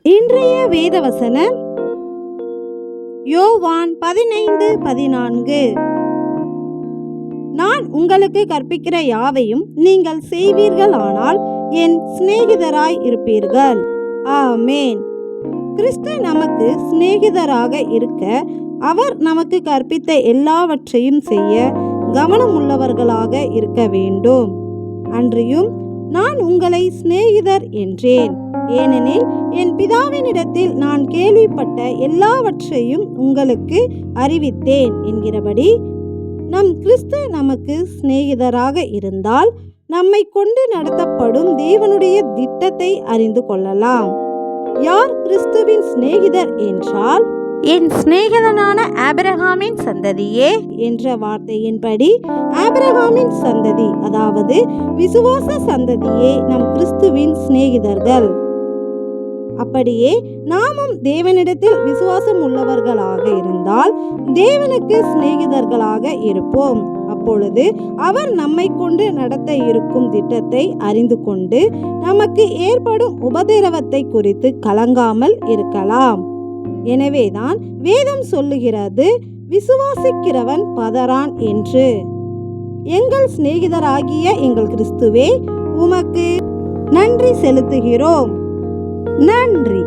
இன்றைய வேதவசனம் யோவான் 15:14. நான் உங்களுக்கு கற்பிக்கிற யாவையும் நீங்கள் செய்வீர்களானால் என் சிநேகிதராய் இருப்பீர்கள். ஆமேன். கிறிஸ்து நமக்கு சிநேகிதராக இருக்க அவர் நமக்கு கற்பித்த எல்லாவற்றையும் செய்ய கவனமுள்ளவர்களாக இருக்க வேண்டும். அன்றியும் நான் உங்களை சிநேகிதர் என்றேன், ஏனெனில் என் பிதாவினிடத்தில் நான் கேள்விப்பட்ட எல்லாவற்றையும் உங்களுக்கு அறிவித்தேன் என்கிறபடி நம் கிறிஸ்து நமக்கு சிநேகிதராக இருந்தால் நம்மை கொண்டு நடத்தப்படும் தேவனுடைய திட்டத்தை அறிந்து கொள்ளலாம். யார் கிறிஸ்துவின் சிநேகிதர் என்றால், என் சிநேகிதனான ஆபிரகாமின் சந்ததியே என்ற வார்த்தையின்படி ஆபிரகாமின் சந்ததி, அதாவது விசுவாச சந்ததியே நம் கிறிஸ்துவின் சிநேகிதர்கள். அப்படியே நாமும் தேவனிடத்தில் விசுவாசம் உள்ளவர்களாக இருந்தால் தேவனுக்கு சிநேகிதர்களாக இருப்போம். அப்பொழுது அவர் நம்மை கொண்டு நடத்த இருக்கும் திட்டத்தை அறிந்து கொண்டு நமக்கு ஏற்படும் உபதிரவத்தை குறித்து கலங்காமல் இருக்கலாம். எனவேதான் வேதம் சொல்லுகிறது, விசுவாசிக்கிறவன் பதறான் என்று. எங்கள் சிநேகிதராகிய எங்கள் கிறிஸ்துவே, உமக்கு நன்றி செலுத்துகிறோம். நன்றி.